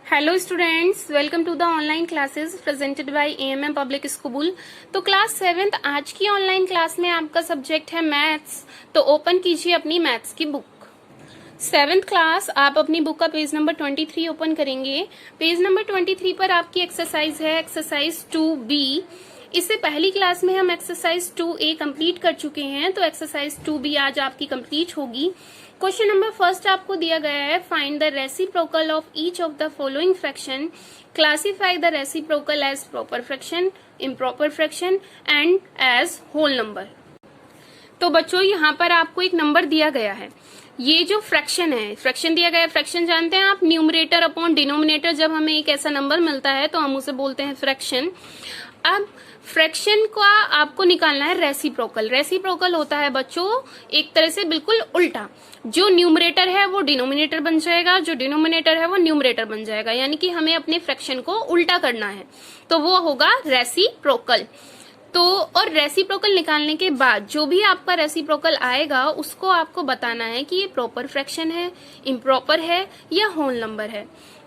Hello students, welcome to the online classes presented by AMM public school. तो class 7th आज की online class में आपका subject है मैथ्स। तो ओपन कीजिए अपनी मैथ्स की बुक। 7th क्लास आप अपनी बुक का पेज नंबर 23 ओपन करेंगे। पेज नंबर 23 पर आपकी एक्सरसाइज है एक्सरसाइज 2B। इससे पहली क्लास में हम एक्सरसाइज 2A कंप्लीट कर चुके हैं, तो एक्सरसाइज 2B आज आपकी कंप्लीट होगी। क्वेश्चन नंबर फर्स्ट आपको दिया गया है, find the reciprocal of each of the following fraction, classify the reciprocal as proper fraction, improper fraction and as whole number. तो बच्चों यहाँ पर आपको एक नंबर दिया गया है। ये जो फ्रैक्शन है, फ्रैक्शन दिया गया है, फ्रैक्शन जानते हैं आप, न्यूमरेटर अपॉन डिनोमिनेटर। जब हमें एक ऐसा नंबर मिलता है तो हम उसे बोलते हैं फ्रैक्शन। अब फ्रैक्शन का आपको निकालना है रेसिप्रोकल। रेसिप्रोकल होता है बच्चों एक तरह से बिल्कुल उल्टा, जो न्यूमरेटर है वो डिनोमिनेटर बन जाएगा, जो डिनोमिनेटर है वो न्यूमरेटर बन जाएगा, यानी कि हमें अपने फ्रैक्शन को उल्टा करना है, तो वो होगा रेसिप्रोकल। तो और रेसिप्रोकल निकालने के बाद जो भी आपका रेसिप्रोकल आएगा उसको आपको बताना है कि ये प्रॉपर फ्रैक्शन है, इम्प्रॉपर है या होल नंबर है।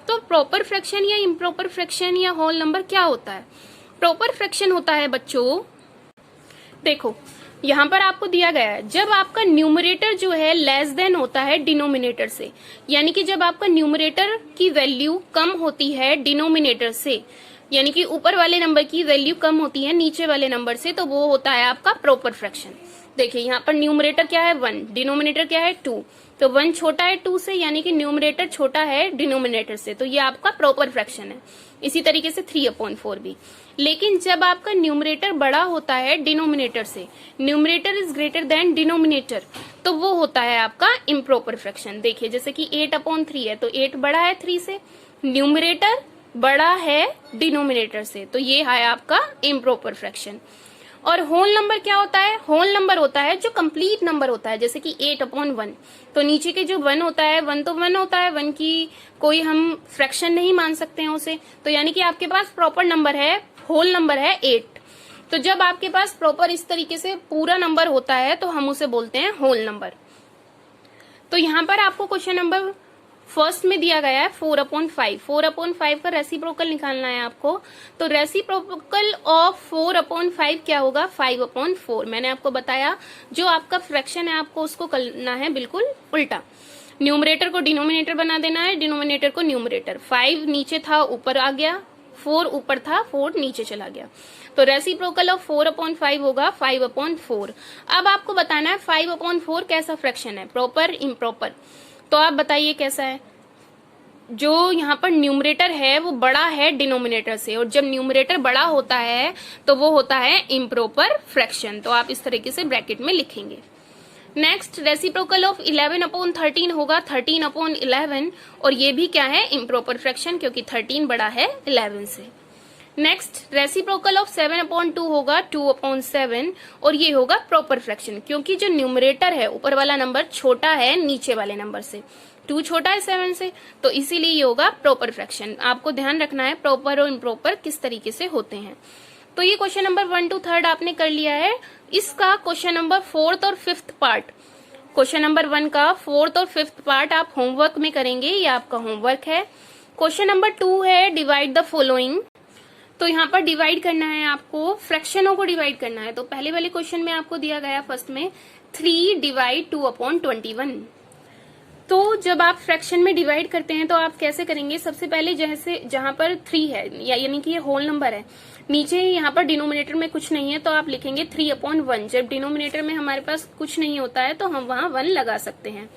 तो प्रॉपर फ्रैक्शन या इम्प्रॉपर फ्रैक्शन या होल नंबर क्या होता है? प्रॉपर फ्रैक्शन होता है बच्चों, देखो यहाँ पर आपको दिया गया है, जब आपका न्यूमरेटर जो है लेस देन होता है डिनोमिनेटर से, यानी कि जब आपका न्यूमरेटर की वैल्यू कम होती है डिनोमिनेटर से, यानी कि ऊपर वाले नंबर की वैल्यू कम होती है नीचे वाले नंबर से, तो वो होता है आपका प्रॉपर फ्रैक्शन। देखिए यहाँ पर न्यूमरेटर क्या है 1, डिनोमिनेटर क्या है 2, तो 1 छोटा है 2 से, यानी कि न्यूमरेटर छोटा है डिनोमिनेटर से, तो ये आपका प्रॉपर फ्रैक्शन है। इसी तरीके से 3/4 भी। लेकिन जब आपका न्यूमरेटर बड़ा होता है डिनोमिनेटर से, numerator is greater than denominator, तो वो होता है आपका इम्प्रॉपर फ्रैक्शन। देखिए जैसे कि 8/3 है, तो 8 बड़ा है 3 से, न्यूमरेटर बड़ा है डिनोमिनेटर से, तो ये है आपका इम्प्रॉपर फ्रैक्शन। और होल नंबर क्या होता है? होल नंबर होता है जो कंप्लीट नंबर होता है, जैसे कि 8/1, तो नीचे के जो 1 होता है, 1 तो 1 होता है, 1 की कोई हम फ्रैक्शन नहीं मान सकते हैं उसे, तो यानी कि आपके पास प्रॉपर नंबर है, होल नंबर है 8। तो जब आपके पास प्रॉपर इस तरीके से पूरा नंबर होता है तो हम उसे बोलते हैं होल नंबर। तो यहाँ पर आपको क्वेश्चन नंबर फर्स्ट में दिया गया है 4/5। 4/5 का रेसिप्रोकल निकालना है आपको। तो रेसिप्रोकल ऑफ 4/5 क्या होगा? 5/4। मैंने आपको बताया जो आपका फ्रैक्शन है आपको उसको करना है बिल्कुल उल्टा, न्यूमरेटर को डिनोमिनेटर बना देना है, डिनोमिनेटर को न्यूमरेटर। 5 नीचे था ऊपर आ गया, 4 ऊपर था 4 नीचे चला गया, तो रेसिप्रोकल ऑफ 4/5 होगा 5/4। अब आपको बताना है 5/4 कैसा फ्रैक्शन है, प्रॉपर इम्प्रॉपर। तो आप बताइए कैसा है? जो यहाँ पर न्यूमरेटर है वो बड़ा है डिनोमिनेटर से, और जब न्यूमरेटर बड़ा होता है तो वो होता है इम्प्रॉपर फ्रैक्शन। तो आप इस तरीके से ब्रैकेट में लिखेंगे। नेक्स्ट रेसिप्रोकल ऑफ 11/13 होगा 13/11, और ये भी क्या है? इम्प्रॉपर फ्रैक्शन, क्योंकि 13 बड़ा है 11 से। नेक्स्ट रेसिप्रोकल ऑफ 7/2 होगा 2/7, और ये होगा प्रॉपर फ्रैक्शन, क्योंकि जो न्यूमरेटर है ऊपर वाला नंबर छोटा है नीचे वाले नंबर से, 2 छोटा है 7 से, तो इसीलिए ये होगा प्रॉपर फ्रैक्शन। आपको ध्यान रखना है प्रॉपर और इम्प्रॉपर किस तरीके से होते हैं। तो ये क्वेश्चन नंबर 1 to 3 आपने कर लिया है। इसका क्वेश्चन नंबर 4th और 5th पार्ट, क्वेश्चन नंबर 1 का 4th और 5th पार्ट आप होमवर्क में करेंगे, ये आपका होमवर्क है। क्वेश्चन नंबर 2 है डिवाइड द फॉलोइंग। तो यहाँ पर डिवाइड करना है आपको, फ्रैक्शनों को डिवाइड करना है। तो पहले वाले क्वेश्चन में आपको दिया गया फर्स्ट में 3 डिवाइड 2/21। तो जब आप फ्रैक्शन में डिवाइड करते हैं तो आप कैसे करेंगे? सबसे पहले जैसे जहां पर 3 है, यानी कि ये होल नंबर है, नीचे यहाँ पर डिनोमिनेटर में कुछ नहीं है, तो आप लिखेंगे 3/1। जब डिनोमिनेटर में हमारे पास कुछ नहीं होता है तो हम वहां 1 लगा सकते हैं।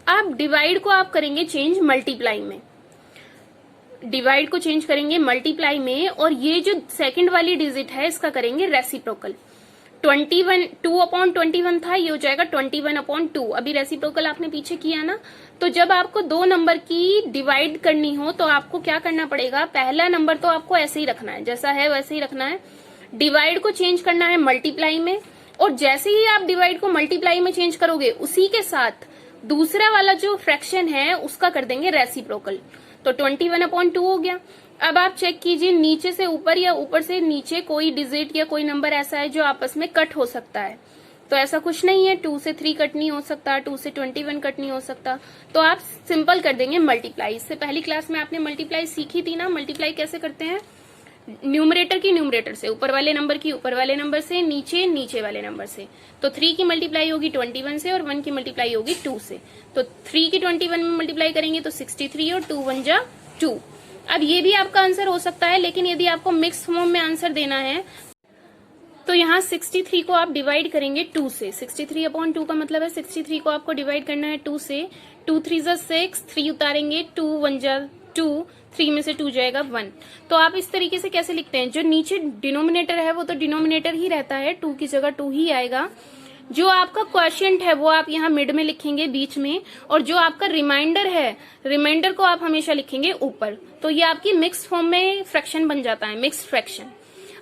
अब डिवाइड को आप करेंगे चेंज मल्टीप्लाई में, डिवाइड को चेंज करेंगे मल्टीप्लाई में, और ये जो सेकंड वाली डिजिट है इसका करेंगे रेसिप्रोकल। 2/21 था, ये हो जाएगा 21/2। अभी रेसिप्रोकल आपने पीछे किया ना, तो जब आपको 2 नंबर की डिवाइड करनी हो तो आपको क्या करना पड़ेगा? पहला नंबर तो आपको ऐसे ही रखना है, जैसा है वैसे ही रखना है, डिवाइड को चेंज करना है मल्टीप्लाई में, और जैसे ही आप डिवाइड को मल्टीप्लाई में चेंज करोगे उसी के साथ दूसरा वाला जो फ्रैक्शन है उसका कर देंगे रेसिप्रोकल। तो 21/2 हो गया। अब आप चेक कीजिए नीचे से ऊपर या ऊपर से नीचे कोई डिजिट या कोई नंबर ऐसा है जो आपस में कट हो सकता है, तो ऐसा कुछ नहीं है 2 से 3 कट नहीं हो सकता, 2 से 21 कट नहीं हो सकता, तो आप सिंपल कर देंगे मल्टीप्लाई। इससे पहली क्लास में आपने मल्टीप्लाई सीखी थी ना, मल्टीप्लाई कैसे करते हैं, न्यूमरेटर की न्यूमरेटर से, ऊपर वाले नंबर की ऊपर वाले नंबर से, नीचे वाले नंबर से। तो 3 की मल्टीप्लाई होगी 21 से और 1 की मल्टीप्लाई होगी 2 से। तो 3 की 21 में मल्टीप्लाई करेंगे तो 63 और 2 1 जा 2। अब ये भी आपका आंसर हो सकता है, लेकिन यदि आपको मिक्स फॉर्म में आंसर देना है तो यहाँ 63 को आप डिवाइड करेंगे 2 से। 63/2 का मतलब है 63 को आपको डिवाइड करना है 2 से। 2 3 जा 6, 3 उतारेंगे, 2 1 जा 2, 3 में से 2 जाएगा 1। तो आप इस तरीके से कैसे लिखते हैं, जो नीचे डिनोमिनेटर है वो तो डिनोमिनेटर ही रहता है, 2 की जगह 2 ही आएगा। जो आपका क्वोशिएंट है वो आप यहाँ मिड में लिखेंगे, बीच में, और जो आपका रिमाइंडर है, रिमाइंडर को आप हमेशा लिखेंगे ऊपर। तो ये आपकी मिक्स फॉर्म में फ्रैक्शन बन जाता है, मिक्स फ्रैक्शन।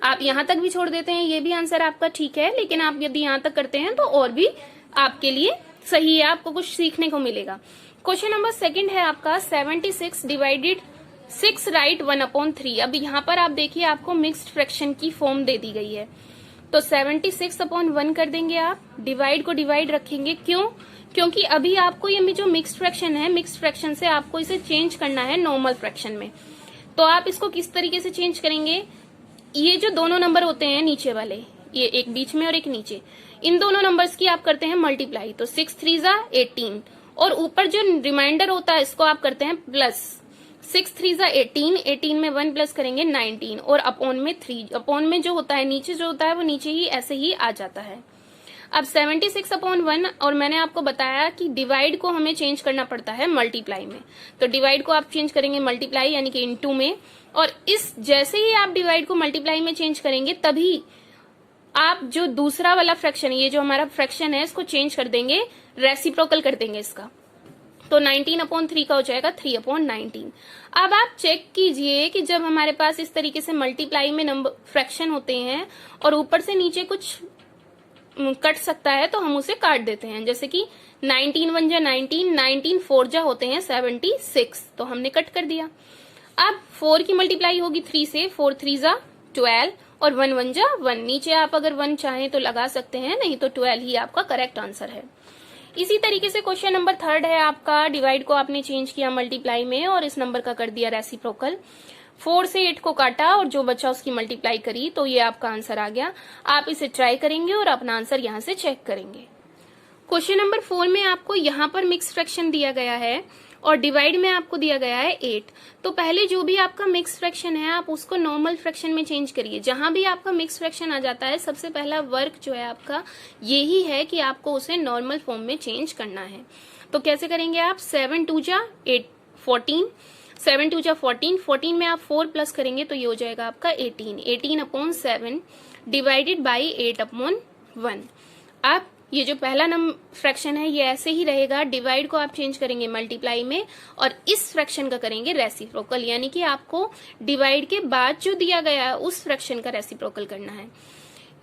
आप यहाँ तक भी छोड़ देते हैं, ये भी आंसर आपका ठीक है, लेकिन आप यदि यहाँ तक करते हैं तो और भी आपके लिए सही है, आपको कुछ सीखने को मिलेगा। क्वेश्चन नंबर 2 है आपका 76 डिवाइडेड 6 राइट 1/3। अब यहाँ पर आप देखिए आपको मिक्स्ड फ्रैक्शन की फॉर्म दे दी गई है, तो 76/1 कर देंगे आप, डिवाइड को डिवाइड रखेंगे। क्यों? क्योंकि अभी आपको ये जो मिक्स्ड फ्रैक्शन है, मिक्स्ड फ्रैक्शन से आपको इसे चेंज करना है नॉर्मल फ्रैक्शन में। तो आप इसको किस तरीके से चेंज करेंगे, ये जो दोनों नंबर होते हैं नीचे वाले, ये एक बीच में और एक नीचे, इन दोनों नंबर्स की आप करते हैं मल्टीप्लाई, तो 6 3 जा 18, और ऊपर जो रिमाइंडर होता है इसको आप करते हैं प्लस। 6 3 जा 18, 18 में 1 प्लस करेंगे 19, और अपॉन में 3, अपॉन में जो होता है नीचे जो होता है वो नीचे ही ऐसे ही आ जाता है। अब 76/1, और मैंने आपको बताया कि डिवाइड को हमें चेंज करना पड़ता है मल्टीप्लाई में, तो डिवाइड को आप चेंज करेंगे मल्टीप्लाई यानी कि इनटू में, और इस जैसे ही आप डिवाइड को मल्टीप्लाई में चेंज करेंगे तभी आप जो दूसरा वाला फ्रैक्शन, ये जो हमारा फ्रैक्शन है, इसको चेंज कर देंगे, रेसिप्रोकल कर देंगे इसका। तो 19/3 का हो जाएगा 3/19। अब आप चेक कीजिए कि जब हमारे पास इस तरीके से मल्टीप्लाई में नंबर फ्रैक्शन होते हैं और ऊपर से नीचे कुछ कट सकता है तो हम उसे काट देते हैं, जैसे कि 19 1 जा 19, 19 4 जा होते हैं 76, तो हमने कट कर दिया। अब 4 की मल्टीप्लाई होगी 3 से, 4 3 जा 12, और 1 1 जा 1। नीचे आप अगर 1 चाहें तो लगा सकते हैं, नहीं तो 12 ही आपका करेक्ट आंसर है। इसी तरीके से क्वेश्चन नंबर 3 है आपका, डिवाइड को आपने चेंज किया मल्टीप्लाई में और इस नंबर का कर दिया रेसिप्रोकल। 4 से 8 को काटा और जो बचा उसकी मल्टीप्लाई करी, तो ये आपका आंसर आ गया। आप इसे ट्राई करेंगे और अपना आंसर यहाँ से चेक करेंगे। क्वेश्चन नंबर 4 में आपको यहाँ पर मिक्स फ्रैक्शन दिया गया है और डिवाइड में आपको दिया गया है 8। तो पहले जो भी आपका मिक्स फ्रैक्शन है आप उसको नॉर्मल फ्रैक्शन में चेंज करिए। जहां भी आपका मिक्स फ्रैक्शन आ जाता है सबसे पहला वर्क जो है आपका यही है कि आपको उसे नॉर्मल फॉर्म में चेंज करना है। तो कैसे करेंगे आप, 7 2 जा 8 14, 7 2 जा 14, 14 में आप 4 प्लस करेंगे तो ये हो जाएगा आपका 18, 18/7 डिवाइडेड बाई 8/1। अब ये जो पहला फ्रैक्शन है ये ऐसे ही रहेगा, डिवाइड को आप चेंज करेंगे मल्टीप्लाई में और इस फ्रैक्शन का करेंगे रेसिप्रोकल, यानी कि आपको डिवाइड के बाद जो दिया गया है उस फ्रैक्शन का रेसिप्रोकल करना है।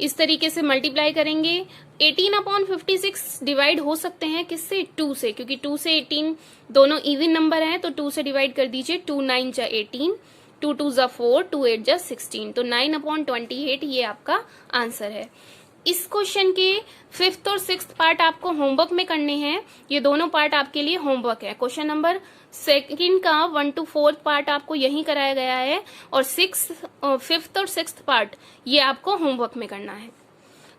इस तरीके से मल्टीप्लाई करेंगे। 18/56 डिवाइड हो सकते हैं किससे, 2 से, क्योंकि 2 से 18 दोनों इवन नंबर हैं, तो 2 से डिवाइड कर दीजिए। 2 9 जा 18, 2 2 जा 4, 2 8 जा 16, तो 9/28 ये आपका आंसर है। इस क्वेश्चन के 5th और 6th पार्ट आपको होमवर्क में करने हैं, ये दोनों पार्ट आपके लिए होमवर्क है। क्वेश्चन नंबर 2 का 1 to 4 पार्ट आपको यही कराया गया है और 5th और 6th पार्ट ये आपको होमवर्क में करना है।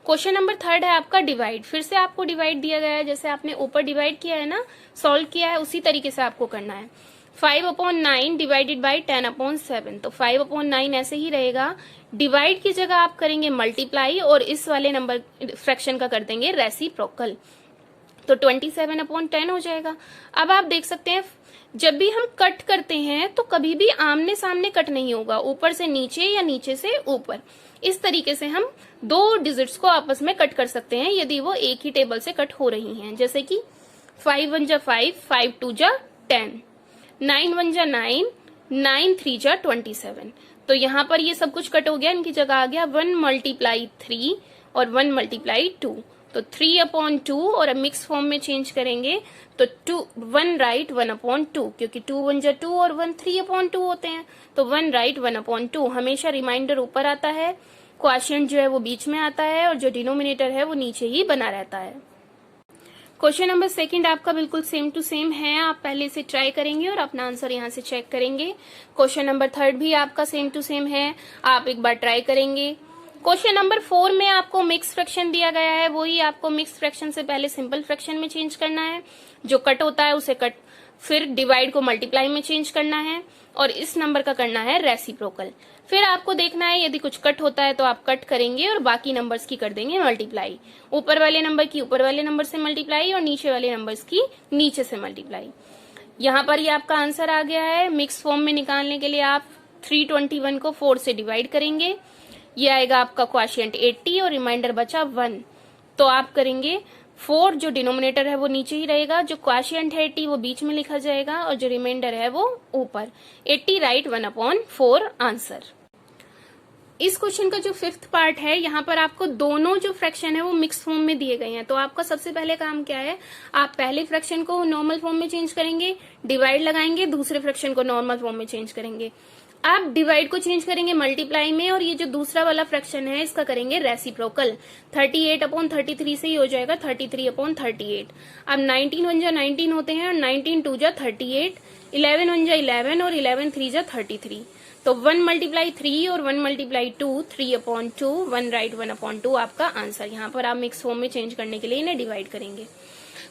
क्वेश्चन नंबर 3 है आपका डिवाइड। फिर से आपको डिवाइड दिया गया है, जैसे आपने ऊपर डिवाइड किया है ना, सॉल्व किया है, उसी तरीके से आपको करना है। 5/9 डिवाइडेड बाई 10/7, तो 5/9 ऐसे ही रहेगा। डिवाइड की जगह आप करेंगे मल्टीप्लाई और इस वाले नंबर फ्रैक्शन का कर देंगे रेसिप्रोकल, तो 27/10 हो जाएगा। अब आप देख सकते हैं जब भी हम कट करते हैं तो कभी भी आमने सामने कट नहीं होगा, ऊपर से नीचे या नीचे से ऊपर। इस तरीके से हम दो डिजिट्स को आपस में कट कर सकते हैं यदि वो एक ही टेबल से कट हो रही हैं, जैसे कि 5 1 जा 5, 5 2 जा 10, 9 1 जा 9, 9 3 जा 27। तो यहाँ पर ये सब कुछ कट हो गया, इनकी जगह आ गया 1 × 3 और 1 × 2, तो 3/2 और अब मिक्स फॉर्म में चेंज करेंगे तो 1 राइट 1/2, क्योंकि 2 1 जा 2 और 1 3/2 होते हैं, तो 1 राइट 1/2। हमेशा रिमाइंडर ऊपर आता है क्वोशिएंट जो है वो बीच में आता है और जो डिनोमिनेटर है वो नीचे ही बना रहता है। क्वेश्चन नंबर सेकंड आपका बिल्कुल सेम टू सेम है, आप पहले से ट्राई करेंगे और अपना आंसर यहाँ से चेक करेंगे। क्वेश्चन नंबर थर्ड भी आपका सेम टू सेम है, आप एक बार ट्राई करेंगे। क्वेश्चन नंबर 4 में आपको मिक्स फ्रैक्शन दिया गया है, वही आपको मिक्स फ्रैक्शन से पहले सिंपल फ्रैक्शन में चेंज करना है, जो कट होता है उसे कट, फिर डिवाइड को मल्टीप्लाई में चेंज करना है और इस नंबर का करना है रेसिप्रोकल। फिर आपको देखना है यदि कुछ कट होता है तो आप कट करेंगे और बाकी नंबर्स की कर देंगे मल्टीप्लाई, ऊपर वाले नंबर की ऊपर वाले नंबर से मल्टीप्लाई और नीचे वाले नंबर्स की नीचे से मल्टीप्लाई। यहाँ पर ये आपका आंसर आ गया है। मिक्स फॉर्म में निकालने के लिए आप 321 को 4 से डिवाइड करेंगे, ये आएगा आपका क्वोशिएंट 80 और रिमाइंडर बचा 1। तो आप करेंगे 4, जो डिनोमिनेटर है वो नीचे ही रहेगा, जो क्वोशिएंट है 80 वो बीच में लिखा जाएगा और जो रिमाइंडर है वो ऊपर। 80 राइट 1/4 आंसर। इस क्वेश्चन का जो 5th पार्ट है, यहाँ पर आपको दोनों जो फ्रैक्शन है वो मिक्स फॉर्म में दिए गए हैं। तो आपका सबसे पहले काम क्या है, आप पहले फ्रैक्शन को नॉर्मल फॉर्म में चेंज करेंगे, डिवाइड लगाएंगे, दूसरे फ्रैक्शन को नॉर्मल फॉर्म में चेंज करेंगे। आप डिवाइड को चेंज करेंगे मल्टीप्लाई में और ये जो दूसरा वाला फ्रैक्शन है इसका करेंगे रेसिप्रोकल। 38/33 से ही हो जाएगा 33/38। अब 19 1 जा 19 होते हैं और 19 2 जा 38, 11 1 जा 11 और 11 3 जा 33। तो 1 × 3 और 1 × 2 3/2, 1 राइट 1/2 आपका आंसर। यहाँ पर आप मिक्स फॉर्म में चेंज करने के लिए इन्हें डिवाइड करेंगे।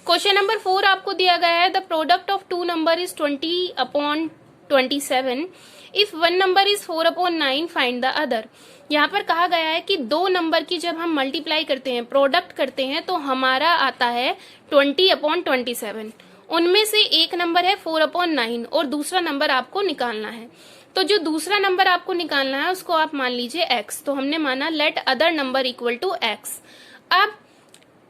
क्वेश्चन नंबर 4 आपको दिया गया है, the product of 2 number is 20/27 if 1 number is 4/9 find the other. यहाँ पर कहा गया है कि 2 नंबर की जब हम मल्टीप्लाई करते हैं, प्रोडक्ट करते हैं, तो हमारा आता है 20/27। उनमें से एक नंबर है 4/9 और दूसरा नंबर आपको निकालना है। तो जो दूसरा नंबर आपको निकालना है उसको आप मान लीजिए x। तो हमने माना let other number equal to x। अब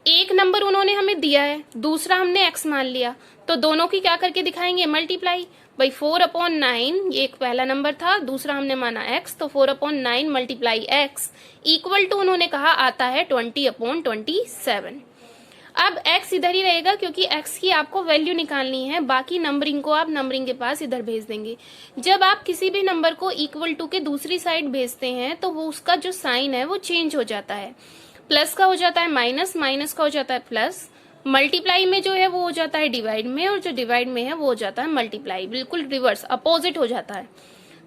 एक नंबर उन्होंने हमें दिया है, दूसरा हमने x मान लिया, तो दोनों की क्या करके दिखाएंगे, मल्टीप्लाई। भाई 4/9 ये एक पहला नंबर था, दूसरा हमने माना x, तो 4/9 मल्टीप्लाई x इक्वल टू उन्होंने कहा आता है 20/27। अब x इधर ही रहेगा क्योंकि x की आपको वैल्यू निकालनी है, बाकी नंबरिंग को आप नंबरिंग के पास इधर भेज देंगे। जब आप किसी भी नंबर को इक्वल टू के दूसरी साइड भेजते हैं तो वो उसका जो साइन है वो चेंज हो जाता है, प्लस का हो जाता है माइनस, माइनस का हो जाता है प्लस, मल्टीप्लाई में जो है वो हो जाता है डिवाइड में और जो डिवाइड में है वो हो जाता है मल्टीप्लाई, बिल्कुल रिवर्स अपोजिट हो जाता है।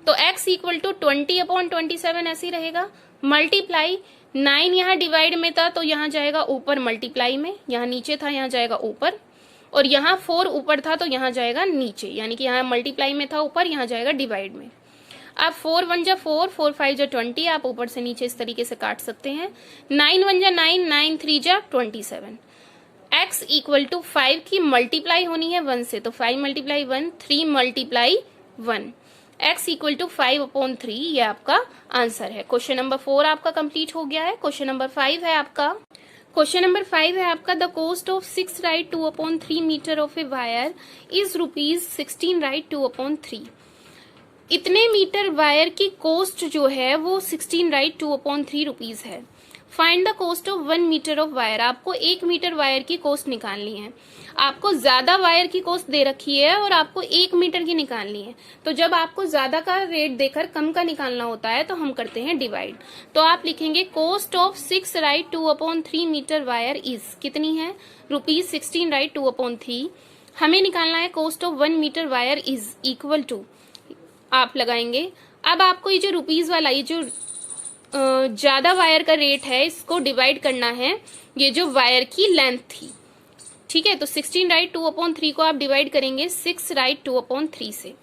तो x इक्वल टू 20/27 ऐसे ही रहेगा। मल्टीप्लाई 9 यहाँ डिवाइड में था तो यहाँ जाएगा ऊपर मल्टीप्लाई में, यहाँ नीचे था यहाँ जाएगा ऊपर, और यहाँ 4 ऊपर था तो यहाँ जाएगा नीचे, यानी कि यहाँ मल्टीप्लाई में था ऊपर, यहाँ जाएगा डिवाइड में। अब 4 1 जा 4, 4 5 जा 20, आप ऊपर से नीचे इस तरीके से काट सकते हैं। 9 1 जा 9, 9 3 जा 27। x इक्वल टू 5 की मल्टीप्लाई होनी है 1 से, तो 5 × 1 3 × 1, x इक्वल टू 5/3, ये आपका आंसर है। क्वेश्चन नंबर 4 आपका कंप्लीट हो गया है। क्वेश्चन नंबर 5 है आपका, the cost of 6 right 2/3 metre of a wire is ₹16 right 2/3। इतने मीटर वायर की कॉस्ट जो है वो 16 राइट 2/3 रुपीज है। Find the cost of 1 metre of wire. आपको 1 मीटर वायर की कॉस्ट निकालनी है। आपको ज्यादा वायर की कॉस्ट दे रखी है और आपको 1 मीटर की निकालनी है। तो जब आपको ज्यादा का रेट देकर कम का निकालना होता है तो हम करते हैं डिवाइड। तो आप लिखेंगे cost of 6 right 2/3 metre wire is कितनी है, ₹16 राइट 2/3। हमें निकालना है cost of 1 metre wire is equal to, आप लगाएंगे। अब आपको ये जो रुपीज वाला, ये जो ज्यादा वायर का रेट है, इसको डिवाइड करना है ये जो वायर की लेंथ थी, ठीक है। तो 16 राइट 2/3 को आप डिवाइड करेंगे 6 राइट 2/3 से।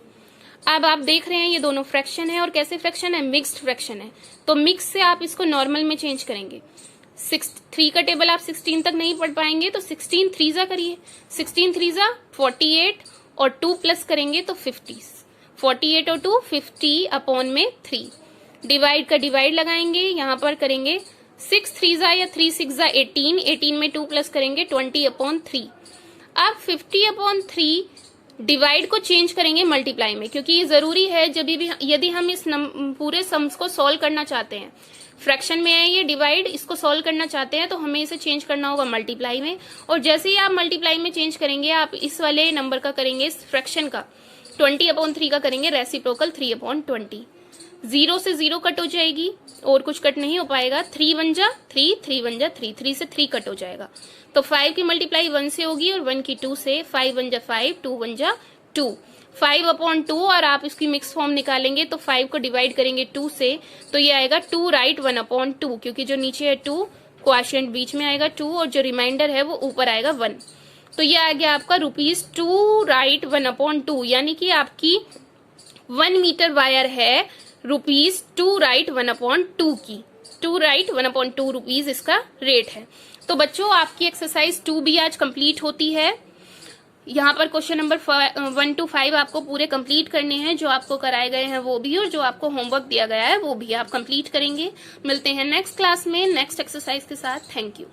अब आप देख रहे हैं ये दोनों फ्रैक्शन है, और कैसे फ्रैक्शन है, मिक्स्ड फ्रैक्शन है, तो मिक्स से आप इसको नॉर्मल में चेंज करेंगे। 3 का टेबल आप 16 तक नहीं पढ़ पाएंगे, तो 16 3 जा करिए, 16 3 जा 48 और 2 प्लस करेंगे तो 50, 48 और 2 50/3। डिवाइड का डिवाइड लगाएंगे, यहाँ पर करेंगे 6 3 जा या 3 6 जा 18, 18 में 2 प्लस करेंगे 20/3। अब 50/3 डिवाइड को चेंज करेंगे मल्टीप्लाई में, क्योंकि ये जरूरी है जब भी यदि हम इस पूरे सम्स को सॉल्व करना चाहते हैं, फ्रैक्शन में है ये डिवाइड, इसको सॉल्व करना चाहते हैं तो हमें इसे चेंज करना होगा मल्टीप्लाई में। और जैसे ही आप मल्टीप्लाई में चेंज करेंगे, आप इस वाले नंबर का करेंगे, इस फ्रैक्शन का 20/3 का करेंगे रेसिप्रोकल 3/20। 0 से 0 कट हो जाएगी और कुछ कट नहीं हो पाएगा। 3 1 जा 3, 3 1 जा 3, 3 से 3 कट हो जाएगा। तो 5 की मल्टीप्लाई 1 से होगी और 1 की 2 से। 5 1 जा 5, 2 1 जा 2, 5/2। और आप इसकी मिक्स फॉर्म निकालेंगे तो 5 को डिवाइड करेंगे 2 से, तो ये आएगा 2 राइट 1/2, क्योंकि जो नीचे है 2, क्वोशिएंट बीच में आएगा 2 और जो रिमाइंडर है वो ऊपर आएगा 1। तो ये आ गया आपका ₹2 राइट 1/2, यानी कि आपकी 1 मीटर वायर है ₹2 राइट 1/2 की। 2 राइट 1/2 रुपीज इसका रेट है। तो बच्चों आपकी एक्सरसाइज 2 भी आज कंप्लीट होती है। यहाँ पर क्वेश्चन नंबर 1 to 5 आपको पूरे कंप्लीट करने हैं, जो आपको कराए गए हैं वो भी, और जो आपको होमवर्क दिया गया है वो भी आप कंप्लीट करेंगे। मिलते हैं नेक्स्ट क्लास में नेक्स्ट एक्सरसाइज के साथ। Thank you.